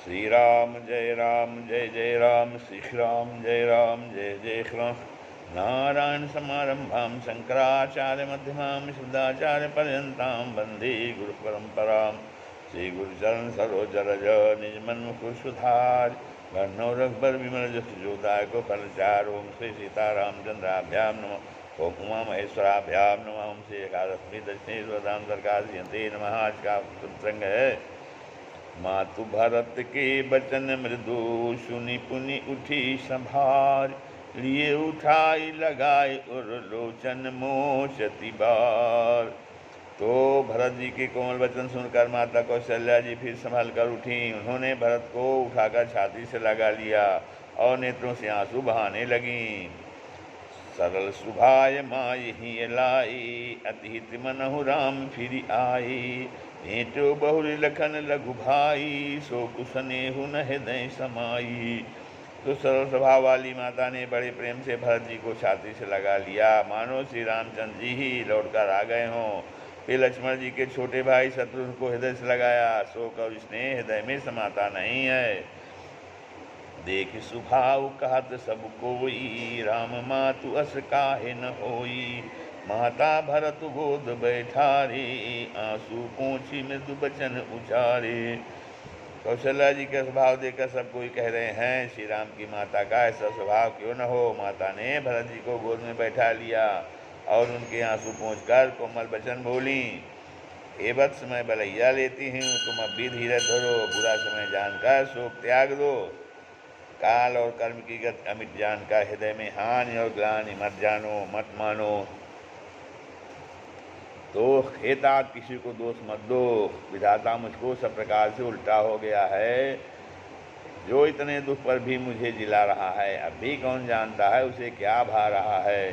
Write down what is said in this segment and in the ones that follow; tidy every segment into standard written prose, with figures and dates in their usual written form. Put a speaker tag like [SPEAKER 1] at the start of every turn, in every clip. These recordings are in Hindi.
[SPEAKER 1] राम जय राम, श्री राम जय जय राम। नारायण समारंभां शंकराचार्य मध्यमां शुद्धाचार्य पर्यन्तां वन्दे गुरु परंपरां। श्री गुरुचरण सरोज रज निज मन मुकुर सुधार, वर्णो रघुबर विमल जस जोदाय को फलचार। ओम श्री सीतारामचंद्राभ्यां नमः। ओम उमा महेश्वराभ्यां नमः। ओम श्री एकादशी दक्षिणी स्वदान सरकार नमः। आज का सत्संग है मातु भरत के बचन मृदु, सुनि पुनि उठी संभार। लिए उठाई लगाए और लोचन मोचती बार। तो भरत जी के कोमल वचन सुनकर माता कौशल्या जी फिर संभल कर उठी। उन्होंने भरत को उठाकर छाती से लगा लिया और नेत्रों से आंसू बहाने लगीं। सरल सुभाय माय ही लाई, अतिहित मनहु राम फिर आई। भेंटो बहुरी लखन लघु भाई, सो कुसनेहु न हृदय समाई। तो सरल स्वभाव वाली माता ने बड़े प्रेम से भरत जी को छाती से लगा लिया, मानो श्री रामचंद्र जी ही लौटकर आ गए हों। फिर लक्ष्मण जी के छोटे भाई शत्रुघ्न को हृदय से लगाया, शोक और स्नेह हृदय में समाता नहीं है। देख सुभाव कहत सब कोई, राम मातु अस काहे न होई। माता भरत गोद बैठारे, आंसू पोंछी मृदु बचन उचारे। कौशल्या जी का स्वभाव देखकर सब कोई कह रहे हैं, श्री राम की माता का ऐसा स्वभाव क्यों न हो। माता ने भरत जी को गोद में बैठा लिया और उनके आंसू पोंछकर कोमल वचन बोली। हे वत्स, मैं बलैया लेती हूँ, तुम अब भी धीरज धरो। बुरा समय जानकर शोक त्याग दो। काल और कर्म की गत अमिट जानकर हृदय में हानि और ग्लानि मत जानो, मत मानो। तो हेतात किसी को दोष मत दो। विधाता मुझको सब प्रकार से उल्टा हो गया है। जो इतने दुख पर भी मुझे जिला रहा है, अब भी कौन जानता है उसे क्या भा रहा है।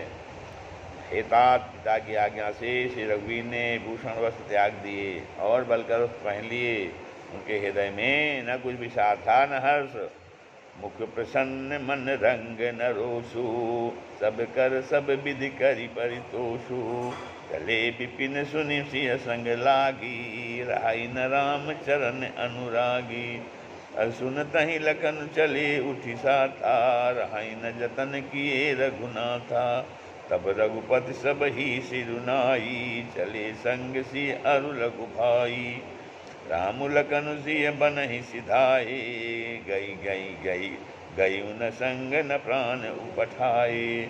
[SPEAKER 1] हेतात पिता की आज्ञा से श्री रघुवीर ने भूषण वस्त्र त्याग दिए और बलकर वस्त्र पहन लिए। उनके हृदय में न कुछ विषाद था न हर्ष। मुख प्रसन्न मन रंग न रोषु, सब कर सब विधि करि परितोषु। चले विपिन सुनि सिय संग लागी, रहाई न राम चरण अनुरागी। सुनतहि लखन चले उठी साता, रहाई न जतन किए रघुनाथा। तब रघुपति सब ही सिरुनाई, चले संग सिय अरु लघु भाई। राम लखन सिय बनहि सिधाए, गई उन संग न प्राण उपठाए।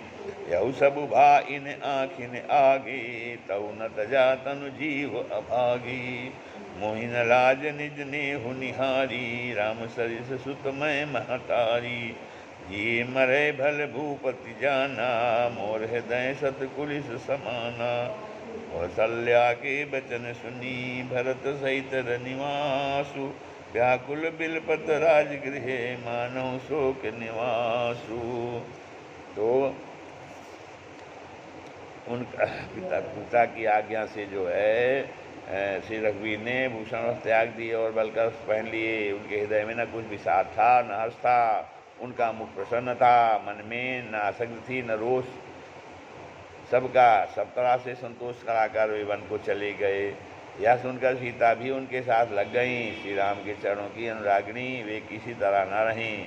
[SPEAKER 1] यहु सब भाइन आँखिन आगे, तऊ न तजा तनु जीव अभागी। मोहिन लाज निज नेहु निहारी, राम सरिस सुत मैं महतारी। ये मरे भल भूपति जाना, मोर हृदय सत कुलिस समाना। कौशल्या के बचन सुनी, भरत सहित रनिवासु। व्याकुल बिलपत राजगृह, मानव शोक निवासु। तो उनका पिता की आज्ञा से जो है श्री रघुवीर ने भूषण वस्त्र त्याग दिए और बलकर पहन लिए। उनके हृदय में न कुछ विषाद था न हर्ष था। उनका मुख प्रसन्न था, मन में न आसक्ति थी न रोष। सबका सब तरह से संतोष कराकर वे वन को चले गए। यह सुनकर सीता भी उनके साथ लग गईं। श्री राम के चरणों की अनुरागिणी वे किसी तरह न रहीं।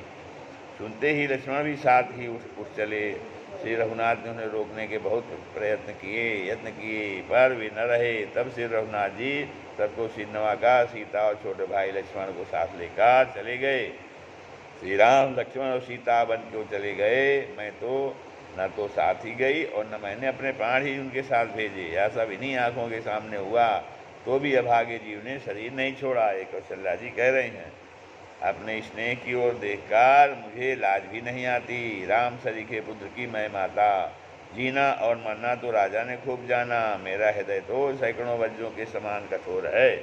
[SPEAKER 1] सुनते ही लक्ष्मण भी साथ ही उठ चले। श्री रघुनाथ ने उन्हें रोकने के बहुत यत्न किए पर वे न रहे। तब श्री रघुनाथ जी सबको सिरनवाकर सीता और छोटे भाई लक्ष्मण को साथ लेकर चले गए। श्री राम लक्ष्मण और सीता वन को चले गए। मैं तो न तो साथ ही गई और न मैंने अपने प्राण ही उनके साथ भेजे। यह सब इन्हीं आँखों के सामने हुआ, तो भी अभागे जीव ने शरीर नहीं छोड़ा। एक कौशल्या जी कह रही हैं, अपने स्नेह की ओर देखकर मुझे लाज भी नहीं आती। राम सरीखे पुत्र की मैं माता, जीना और मरना तो राजा ने खूब जाना। मेरा हृदय तो सैकड़ों वज्रों के समान कठोर है।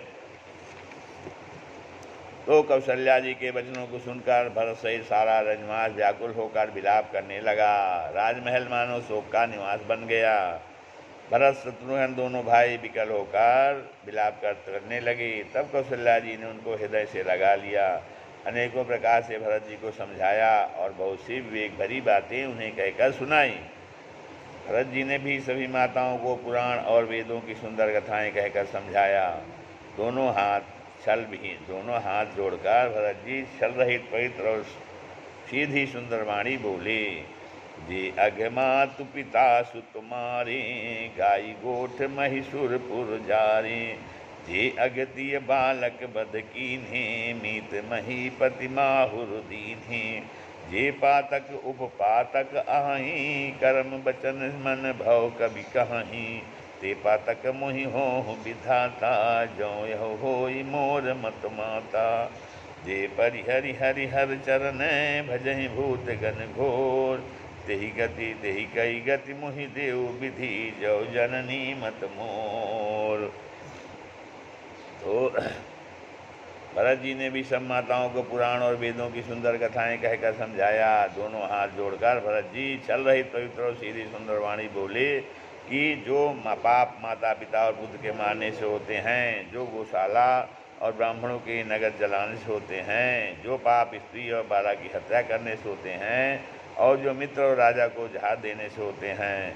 [SPEAKER 1] तो कौशल्या जी के वचनों को सुनकर भरत सहित सारा राजनिवास व्याकुल होकर विलाप करने लगा। राजमहल मानो शोक का निवास बन गया। भरत शत्रुघ्न दोनों भाई विकल होकर विलाप करने लगे। तब कौशल्या जी ने उनको हृदय से लगा लिया, अनेकों प्रकार से भरत जी को समझाया और बहुत सी विवेक भरी बातें उन्हें कहकर सुनाई। भरत जी ने भी सभी माताओं को पुराण और वेदों की सुंदर कथाएं कहकर समझाया। दोनों हाथ छल विहीन। दोनों हाथ जोड़कर भरत जी छल रहित पवित्र और सीधी सुंदर वाणी बोले, जे अघमातु पिता सुत मारे, गाई गोठ महिषुरपुर जारे, जे अगतिय बालक बध कीन्हे, मीत महीपति माहुर दीन्हे, जे पातक उपपातक आही, कर्म बचन मन भव कवि कहीं, ते पातक मोहि होहु विधाता, जौ यहो होई मोर मत माता, जे परिहरि हरिहर चरण, भजहि भूत गण घोर, तेहि गति तेहि कई गति मोहि देव विधि, जौ जननी मत मोर। तो भरत जी ने भी सब माताओं को पुराण और वेदों की सुंदर कथाएं कहकर समझाया। दोनों हाथ जोड़कर भरत जी चल रही पवित्र और सीधी सुंदर वाणी बोले कि जो पाप माता पिता और पुत्र के मारने से होते हैं, जो गौशाला और ब्राह्मणों के नगर जलाने से होते हैं, जो पाप स्त्री और बालक की हत्या करने से होते हैं, और जो मित्र और राजा को जहाज देने से होते हैं,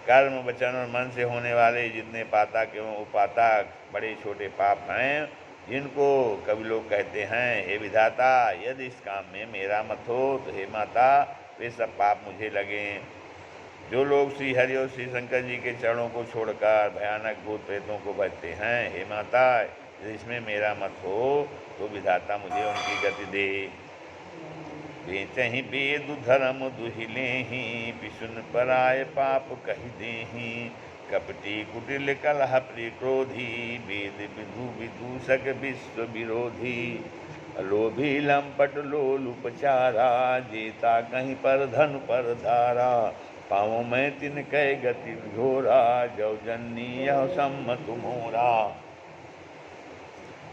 [SPEAKER 1] कर्म वचन और मन से होने वाले जितने पातक एवं उपातक बड़े छोटे पाप हैं, जिनको कभी लोग कहते हैं, हे विधाता यदि इस काम में मेरा मत हो तो हे माता वे सब पाप मुझे लगें। जो लोग श्री हरि और श्री शंकर जी के चरणों को छोड़कर भयानक भूत प्रेतों को भजते हैं, हे माता यदि इसमें मेरा मत हो तो विधाता मुझे उनकी गति दे। बेचहि वेद धर्म दुहिलेहि, पिसुन पराय पाप कहि देहि, कपटी कुटिल कलह प्रिय क्रोधी, वेद विधु विदूषक विश्व विरोधी, लोभी लंपट लोलुपचारा, जेता कहीं पर धन पर धारा, पाँव में तिन कै गति घोरा, जौ जननी यह सम्मत मोरा,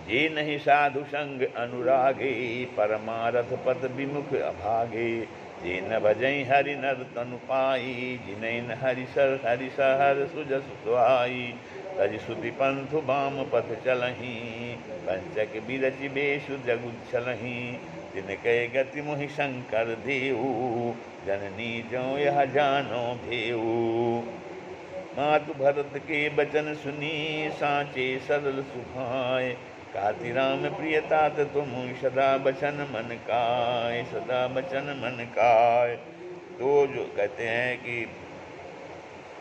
[SPEAKER 1] जे नहीं साधु संग अनुरागे, परमारथ पद विमुख अभागे, जे न भजई हरि नर तनु पाई, जिनैन हरि सहर सुजस सुहाई, तज सुति पंथु बाम पथ चलही, पंचक बिरचि बेसु जगु छलही, तिनकै गति मोहि शंकर देऊ, जननी जो यह जानो भेऊ। मातु भरत के बचन सुनी, साँचे सरल सुभाए, कहती राम प्रियतात तुम सदा बचन मन काय, सदा बचन मन काय। तो जो कहते हैं कि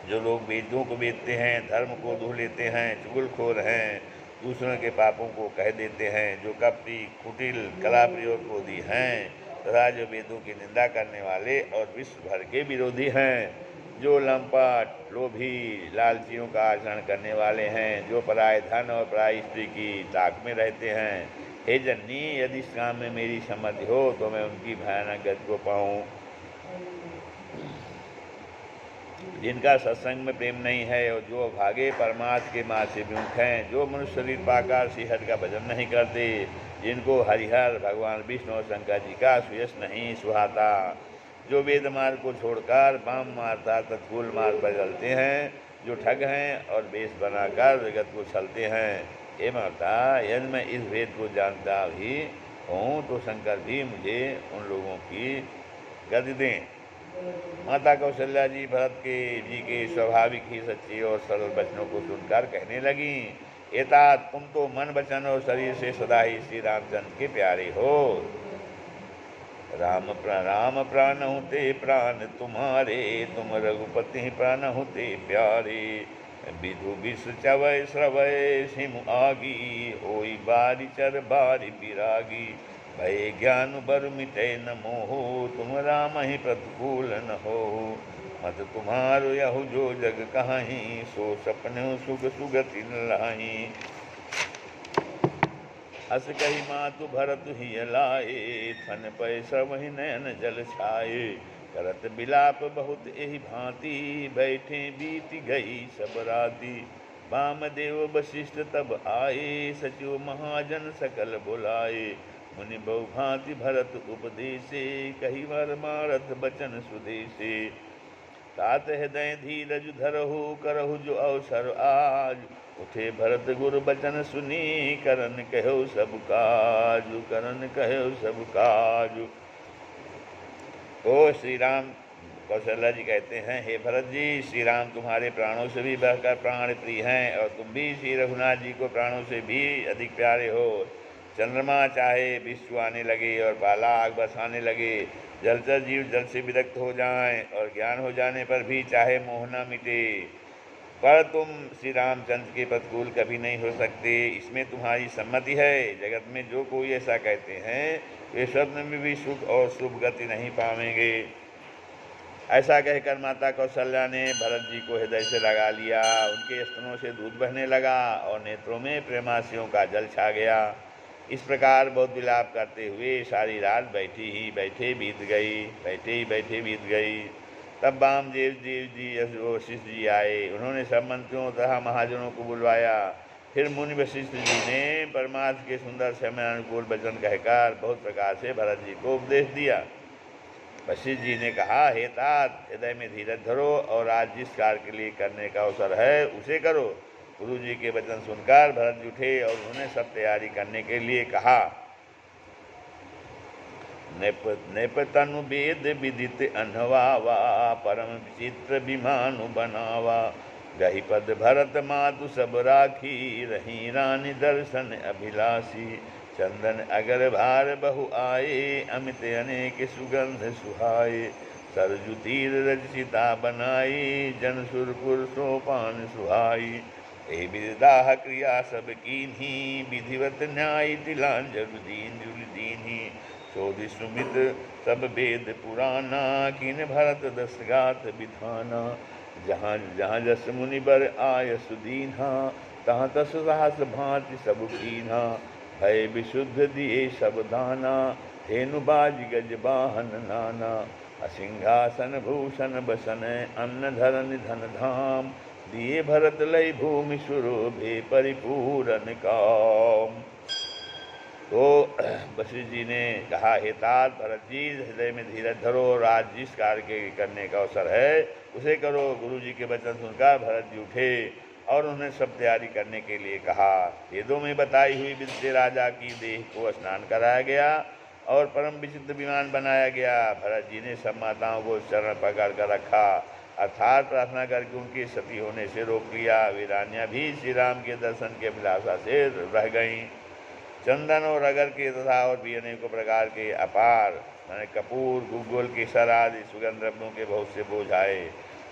[SPEAKER 1] जो लोग वेदों को बेचते हैं, धर्म को धो लेते हैं, चुगलखोर हैं, दूसरों के पापों को कह देते हैं, जो कपटी कुटिल कला प्रिय क्रोधी हैं, तथा जो वेदों की निंदा करने वाले और विश्व भर के विरोधी हैं, जो लंपट लोभी लालचियों का आचरण करने वाले हैं, जो पराय धन और पराय स्त्री की ताक में रहते हैं, हे जननी यदि इस काम में मेरी सम्मति हो तो मैं उनकी भयानक गति को पाऊँ। जिनका सत्संग में प्रेम नहीं है और जो भागे परमार्थ के मार्ग से विमुख हैं, जो मनुष्य शरीर पाकर श्री हरि का भजन नहीं करते, जिनको हरिहर भगवान विष्णु और शंकर जी का सुयश नहीं सुहाता, जो वेद मार्ग को छोड़कर वाम मार्ग तत्कूल मार्ग पर चलते हैं, जो ठग हैं और वेश बनाकर जगत को छलते हैं, हे माता यदि मैं इस वेद को जानता भी हूँ तो शंकर भी मुझे उन लोगों की गति दें। माता कौशल्या जी भरत जी के स्वाभाविक ही सच्चे और सरल वचनों को सुनकर कहने लगी, एतात तुम तो मन वचन और शरीर से सदा ही श्री रामचंद्र के प्यारे हो। राम प्राण होते प्राण तुम्हारे, तुम रघुपति प्राण होते प्यारे, विधु विष चवय श्रवय सिम आगी, होई बारी चर बारी विरागी, भय ज्ञान बर मिटे न मोहो, तुम राम ही प्रतिकूल न हो, मत तुम्हारो यहु जो जग कहाहीं, सो सपने सुख सुगति न लाहीं। हस कही मातु भरत ही लाए, फन पै श्रवहि नयन जल छाए, करत बिलाप बहुत एहि भांति, बैठे बीत गई सब राति, वामदेव वशिष्ठ तब आए, सचिव महाजन सकल बुलाए, मुनि बहु भांति भरत उपदेशे, कही वर मारत बचन सुदेशे, तात हृदय धीरज धरहु, करहु जो अवसर आज, उठे भरत गुरु बचन सुनी, करन कहो सब काज, करन कहो सब काज। ओ श्री राम कौशल्या जी कहते हैं, हे भरत जी, श्री राम तुम्हारे प्राणों से भी बढ़कर प्राण प्रिय हैं और तुम भी श्री रघुनाथ जी को प्राणों से भी अधिक प्यारे हो। चंद्रमा चाहे विष आने लगे और बाला आग बरसाने लगे, जलचर जीव जल से विरक्त हो जाएं और ज्ञान हो जाने पर भी चाहे मोह न मिटे, पर तुम श्री रामचंद्र के प्रतिकूल कभी नहीं हो सकते, इसमें तुम्हारी सम्मति है। जगत में जो कोई ऐसा कहते हैं वे स्वप्न में भी सुख और शुभ गति नहीं पावेंगे। ऐसा कहकर माता कौशल्या ने भरत जी को हृदय से लगा लिया। उनके स्तनों से दूध बहने लगा और नेत्रों में प्रेमासियों का जल छा गया। इस प्रकार बहुत विलाप करते हुए सारी रात बैठे ही बैठे बीत गई। तब वामदेव देव जी वशिष्ठ जी आए। उन्होंने सब मंत्रियों तथा महाजनों को बुलवाया। फिर मुनि वशिष्ठ जी ने परमार्थ के सुंदर समय अनुकूल वचन कहकर बहुत प्रकार से भरत जी को उपदेश दिया। वशिष्ठ जी ने कहा, हे तात, हृदय में धीरज धरो और आज जिस कार्य के लिए करने का अवसर है उसे करो। गुरु जी के वचन सुनकर भरत जी उठे और उन्होंने सब तैयारी करने के लिए कहा। नेप तनु वेद विदित अनवावा, परम विचित्र विमानु बनावा। गही पद भरत मातु सब राखी, रही रानी दर्शन अभिलाषी। चंदन अगर भार बहु आए, अमित अनेक सुगंध सुहाए। सरजु तीर रचिता बनाई, जन सुरपुर सोपान सुहाई। ए विदाह क्रिया सब कीन्ही, विधिवत न्याय तिलांजलि दीन्ही। शोधि सुमित सब वेद पुराना, किन भरत दस गात विधाना। जहाँ जहाँ जस मुनि बर आय सुदीन्हा, तहाँ तस सहस भांति सब कीन्हा। भय विशुद्ध दिए सब दाना, धेनु बाज गज वाहन नाना। असिंहासन भूषण बसन, अन्न धरन धन धाम। दिए भरत लय भूमि सुरोभे, परिपूरन काम। तो वशिष्ठ जी ने कहा, हे तात, भरत जी, हृदय में धीरज धरो और आज जिस कार्य के करने का अवसर है उसे करो। गुरु जी के वचन सुनकर भरत जी उठे और उन्हें सब तैयारी करने के लिए कहा। वेदों में बताई हुई विधि से राजा की देह को स्नान कराया गया और परम विचित्र विमान बनाया गया। भरत जी ने सब माताओं को चरण पकड़ कर रखा, अर्थात प्रार्थना करके उनकी सती होने से रोक लिया। वे रानियाँ भी श्री राम के दर्शन की अभिलाषा से रह गईं। चंदन और अगर के तथा और भी अनेकों प्रकार के अपार मैंने कपूर, गुग्गुल, केसर आदि सुगंध द्रव्यों के बहुत से बोझ आए।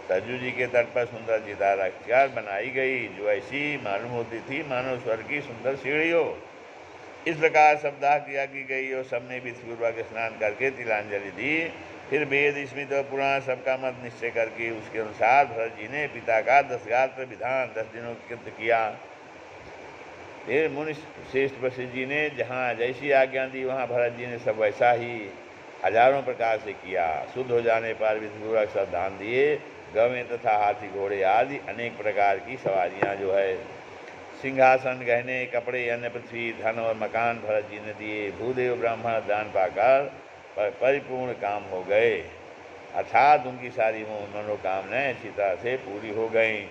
[SPEAKER 1] सरजू जी के तट पर सुंदर चिता रखकर बनाई गई, जो ऐसी मालूम होती थी मानो स्वर्ग की सुंदर सीढ़ी हो। इस प्रकार शब्दाह क्रिया की गई और सबने विधिपूर्वक स्नान करके तिलांजलि दी। फिर वेद, स्मृत और पुराण सबका मत निश्चय करके उसके अनुसार भरत जी ने पिता का 10 गात्र विधान 10 दिनों कृत किया। फिर मुनि श्रेष्ठ वशिष्ठ जी ने जहाँ जैसी आज्ञा दी वहाँ भरत जी ने सब वैसा ही हजारों प्रकार से किया। शुद्ध हो जाने पर विधिपूर्वक सब दान दिए। गवें तथा हाथी घोड़े आदि अनेक प्रकार की सवारियाँ जो है, सिंहासन, गहने, कपड़े, अन्य पृथ्वी, धन और मकान भरत जी ने दिए। भूदेव ब्राह्मण दान पाकर परिपूर्ण काम हो गए, अर्थात उनकी सारी मनोकामनाएं अच्छी तरह से पूरी हो गईं।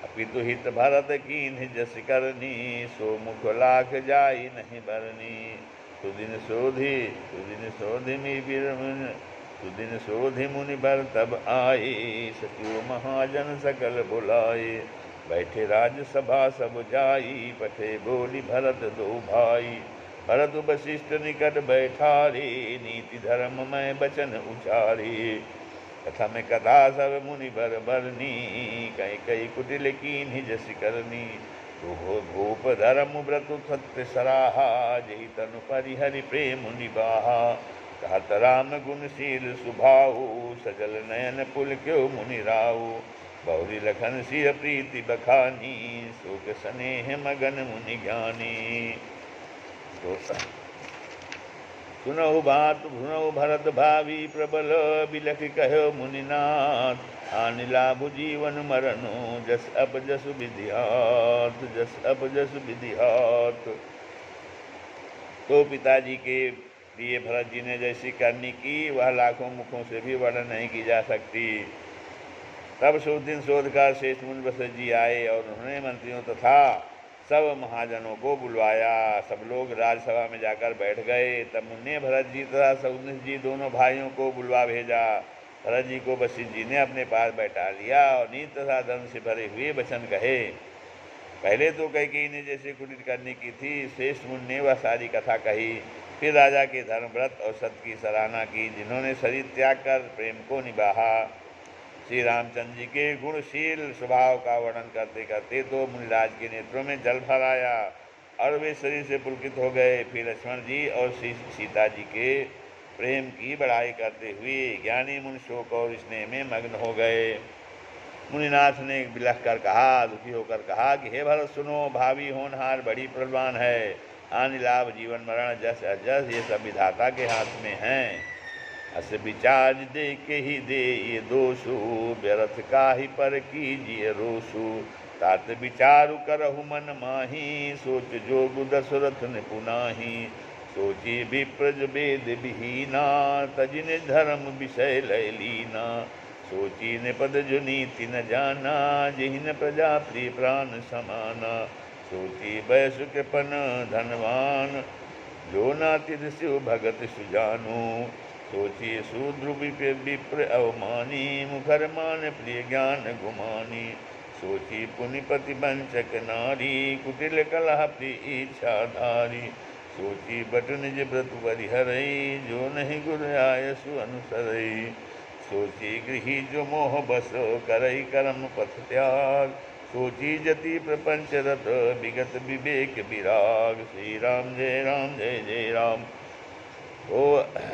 [SPEAKER 1] अपितु हित भरत कीन्ह जस करनी, सो मुख लाख जाई नहीं बरनी। सुदिन सोधि मुनि बर तब आए, सचिव महाजन सकल बुलाए। बैठे राजसभा सब जाई, पठे बोली भरत दो भाई। भरत वशिष्ठ निकट बैठारे, नीति धर्म में बचन उचारे। कथा में कथा सब मुनि बर बरनी, कई कई कुटिल कीन्हि जस करनी। भूप धर्म व्रत सत्य सराहा, जहि तनु परिहरि प्रेम निबाहा। कहत राम गुणशील सुभाऊ, सजल नयन पुल क्यों मुनि राऊ। बहुरी लखन सिय प्रीति बखानी, शोक स्नेह मगन मुनि ज्ञानी। सुनहु बात भुनहु भरत भावी, प्रबल बिलख कहो मुनिनाथ। आन लाभु जीवन मरनु, जस अब जस विधिहात। तो पिताजी के लिए भरत जी ने जैसी करनी की वह लाखों मुखों से भी वर्णन नहीं की जा सकती। तब शुभ दिन शोधकर शेष मुनि वशिष्ठ जी आए और उन्होंने मंत्रियों तथा सब महाजनों को बुलवाया। सब लोग राजसभा में जाकर बैठ गए। तब मुन्ने भरत जी तथा शकुनी जी दोनों भाइयों को बुलवा भेजा भरत जी को वशिष्ठ जी ने अपने पास बैठा लिया और नीति तथा धर्म से भरे हुए वचन कहे। पहले तो कैकेयी ने जैसे कुटिल करनी की थी, श्रेष्ठ मुनि ने वह सारी कथा कही। फिर राजा के धर्म, व्रत और सत्य की सराहना की, जिन्होंने शरीर त्याग कर प्रेम को निभाया। श्री रामचंद्र जी के गुणशील स्वभाव का वर्णन करते करते तो मुनिराज के नेत्रों में जल भर आया और वे शरीर से पुलकित हो गए। फिर लक्ष्मण जी और श्री सीता जी के प्रेम की बड़ाई करते हुए ज्ञानी मुनि शोक और स्नेह में मग्न हो गए। मुनिनाथ ने बिलख कर कहा, दुखी होकर कहा कि हे भरत सुनो, भावी होनहार बड़ी प्रबलवान है। हानि लाभ जीवन मरण जस अजस ये सब विधाता के हाथ में हैं। अस विचार दे के ही दे ये दोषु, व्यर्थ का ही पर कीजिए रोसु। तात विचारु करहु मन माही, सोच जोगु दशरथ निपुनाही। सोची विप्रज वेद विहीना, तजिन धर्म विषय लय लीना। सोची ने पद जो नीति न जाना, जिहिन प्रजा प्रिय प्राण समाना। सोची वैसु कृपन धनवान, जो नातिद शिव भगत सुजानु। सोची शूद्र विप्र अवमानी, मुखर मान प्रिय ज्ञान गुमानी। सोची पुनिपति वंचक नारी, कुटिल कलह प्रिय इच्छाधारी। सोची बट निज व्रत परिहरई, जो नहीं गुर आयसु अनुसरई। सोची गृही जो मोह बस करई कर्म पथ त्याग। सोची जति प्रपंच रत विगत विवेक विराग। श्री राम जय राम जय जय राम। तो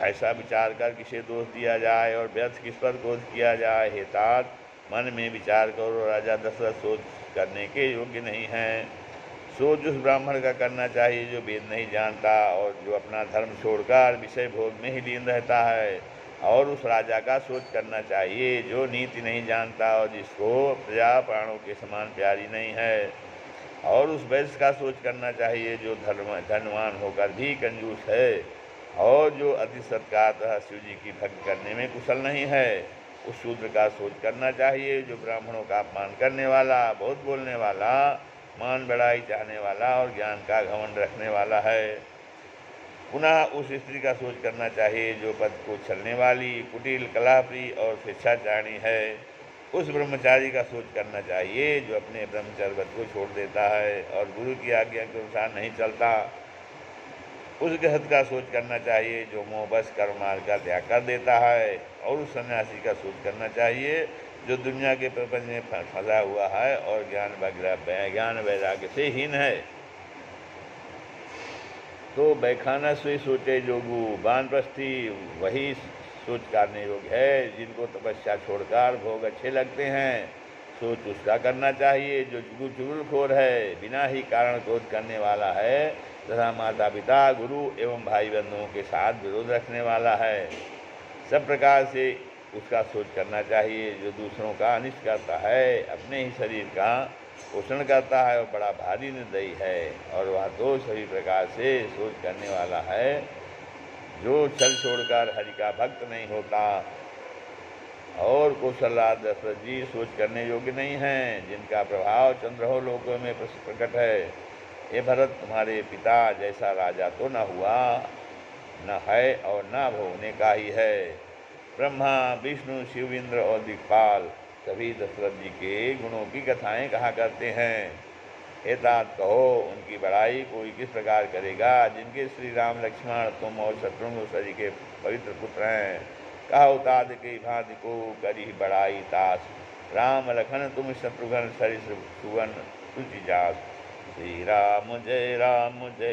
[SPEAKER 1] ऐसा विचार कर किसे दोष दिया जाए और व्यर्थ किस पर क्रोध किया जाए। हे तात, मन में विचार करो, राजा दशरथ सोच करने के योग्य नहीं हैं। सोच उस ब्राह्मण का करना चाहिए जो वेद नहीं जानता और जो अपना धर्म छोड़कर विषय भोग में ही लीन रहता है। और उस राजा का सोच करना चाहिए जो नीति नहीं जानता और जिसको प्रजा प्राणों के समान प्यारी नहीं है। और उस वैश्य का सोच करना चाहिए जो धनवान होकर भी कंजूस है और जो अति सत्कारतः शिव जी की भक्ति करने में कुशल नहीं है। उस शूद्र का सोच करना चाहिए जो ब्राह्मणों का अपमान करने वाला, बहुत बोलने वाला, मान बढ़ाई चाहने वाला और ज्ञान का घमंड रखने वाला है। पुनः उस स्त्री का सोच करना चाहिए जो पद को छलने वाली, कुटिल, कलाप्रिय और स्वेच्छाचारिणी है। उस ब्रह्मचारी का सोच करना चाहिए जो अपने ब्रह्मचर्य व्रत को छोड़ देता है और गुरु की आज्ञा के अनुसार नहीं चलता। उस गृहस्थ का सोच करना चाहिए जो मोह बस कर्म मार्ग का त्याग कर देता है। और उस सन्यासी का सोच करना चाहिए जो दुनिया के प्रपंच में फंसा हुआ है और ज्ञान वैराग्य से हीन है। तो बैखाना से सोचे जोगु, वानप्रस्थी वही सोच करने योग्य है जिनको तपस्या छोड़कर भोग अच्छे लगते हैं। सोच उसका करना चाहिए जो चुगलखोर है, बिना ही कारण क्रोध करने वाला है तथा माता पिता, गुरु एवं भाई बंधुओं के साथ विरोध रखने वाला है। सब प्रकार से उसका सोच करना चाहिए जो दूसरों का अनिष्ट करता है, अपने ही शरीर का पोषण करता है और बड़ा भारी निर्दयी है। और वह तो सभी प्रकार से सोच करने वाला है जो छल छोड़कर हरि का भक्त नहीं होता। और कौशलराज दशरथ जी सोच करने योग्य नहीं हैं, जिनका प्रभाव चंद्रहो लोकों में प्रकट है। ये भरत, तुम्हारे पिता जैसा राजा तो न हुआ, न है और न होने का ही है। ब्रह्मा, विष्णु, शिव, इंद्र और दिक्पाल सभी दशरथ जी के गुणों की कथाएं कहा करते हैं। हे तात कहो, उनकी बड़ाई कोई किस प्रकार करेगा जिनके श्री राम, लक्ष्मण, तुम और शत्रुघ्न सरी के पवित्र पुत्र हैं। कहो तात की भांति को करी बड़ाई तास, राम लखन तुम शत्रुघ्न सरिस सुवन तुझ जास। श्री राम जय